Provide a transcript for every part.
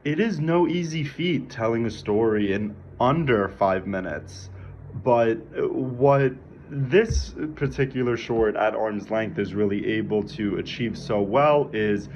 It is no easy feat telling a story in under 5 minutes, but what this particular short at arm's length is really able to achieve so well is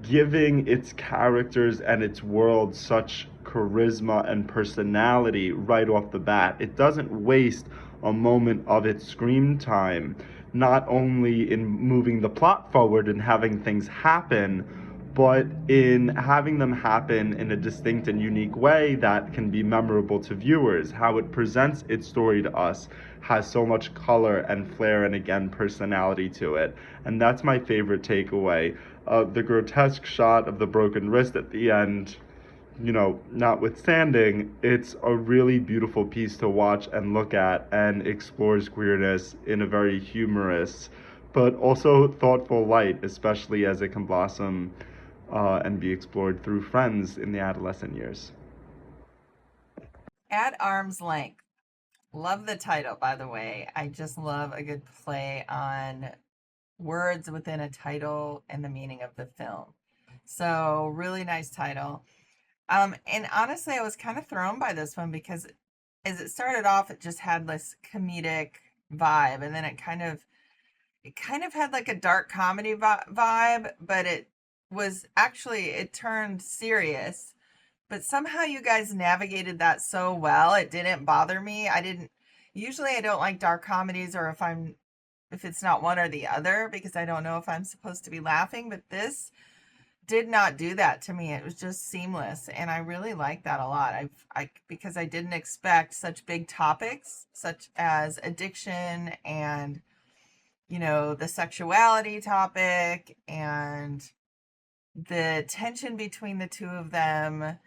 giving its characters and its world such charisma and personality right off the bat. It doesn't waste a moment of its screen time, not only in moving the plot forward and having things happen, but in having them happen in a distinct and unique way that can be memorable to viewers. How it presents its story to us has so much color and flair and, again, personality to it. And that's my favorite takeaway. The grotesque shot of the broken wrist at the end, notwithstanding, it's a really beautiful piece to watch and look at, and explores queerness in a very humorous but also thoughtful light, especially as it can blossom and be explored through friends in the adolescent years. At Arm's Length. Love the title, by the way. I just love a good play on words within a title and the meaning of the film. So really nice title. And honestly, I was kind of thrown by this one because as it started off, it just had this comedic vibe, and then it kind of had like a dark comedy vibe, but it turned serious. But somehow you guys navigated that so well, it didn't bother me. Usually I don't like dark comedies, or if it's not one or the other, because I don't know if I'm supposed to be laughing, but this did not do that to me. It was just seamless, and I really like that a lot. Because I didn't expect such big topics, such as addiction and, the sexuality topic and the tension between the two of them.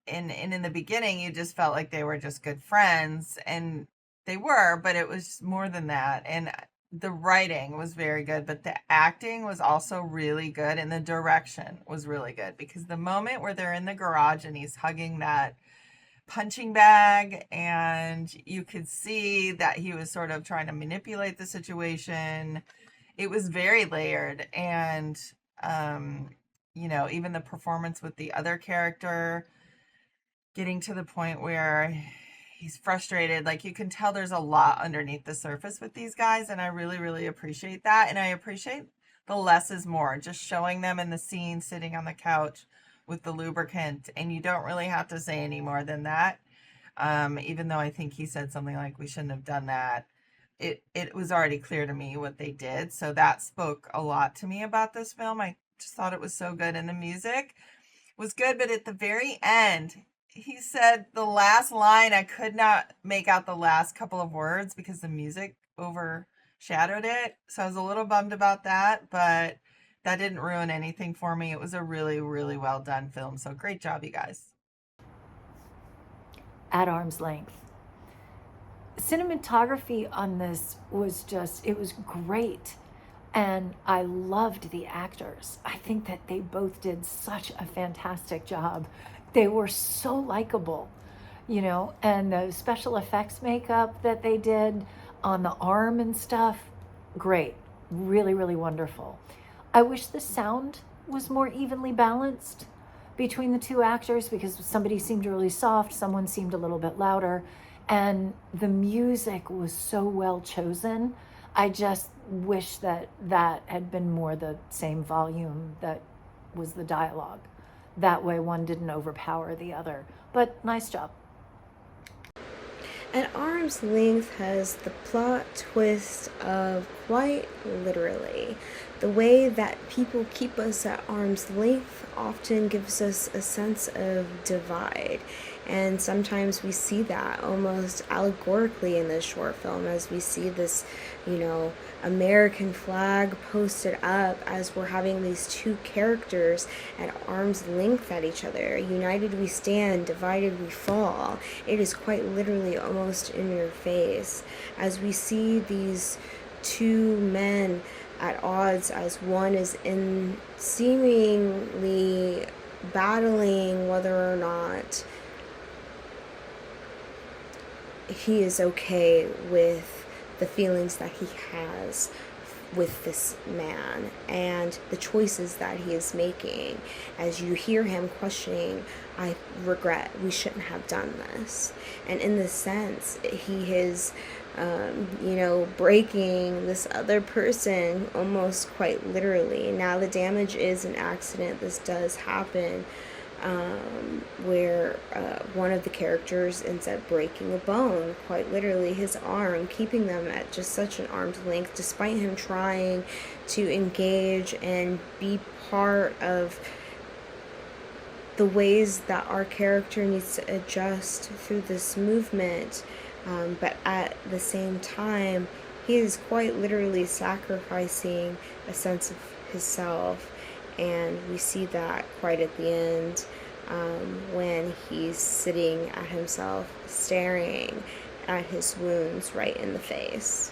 And in the beginning, you just felt like they were just good friends, and they were, but it was more than that. And the writing was very good, but the acting was also really good, and the direction was really good, because the moment where they're in the garage and he's hugging that punching bag, and you could see that he was sort of trying to manipulate the situation, it was very layered. And even the performance with the other character, getting to the point where he's frustrated, like you can tell there's a lot underneath the surface with these guys, and I really, really appreciate that. And I appreciate the less is more, just showing them in the scene sitting on the couch with the lubricant, and you don't really have to say any more than that. Even though I think he said something like, we shouldn't have done that. It was already clear to me what they did, so that spoke a lot to me about this film. I just thought it was so good, and the music was good, but at the very end, he said the last line, I could not make out the last couple of words because the music overshadowed it. So I was a little bummed about that, but that didn't ruin anything for me. It was a really, really well done film. So great job, you guys. At Arm's Length. Cinematography on this was it was great. And I loved the actors. I think that they both did such a fantastic job. They were so likable, and the special effects makeup that they did on the arm and stuff, great. Really, really wonderful. I wish the sound was more evenly balanced between the two actors, because somebody seemed really soft, someone seemed a little bit louder, and the music was so well chosen. I just wish that had been more the same volume that was the dialogue. That way one didn't overpower the other. But nice job. At Arm's Length has the plot twist of quite literally. The way that people keep us at arm's length often gives us a sense of divide. And sometimes we see that almost allegorically in this short film, as we see this, American flag posted up as we're having these two characters at arm's length at each other. United we stand, divided we fall. It is quite literally almost in your face as we see these two men at odds, as one is in seemingly battling whether or not he is okay with the feelings that he has with this man and the choices that he is making. As you hear him questioning, I regret, we shouldn't have done this. And in this sense, he is breaking this other person almost quite literally. Now the damage is an accident. This does happen, where one of the characters ends up breaking a bone, quite literally his arm, keeping them at just such an arm's length, despite him trying to engage and be part of the ways that our character needs to adjust through this movement. But at the same time, he is quite literally sacrificing a sense of himself. And we see that quite at the end, when he's sitting at himself, staring at his wounds right in the face.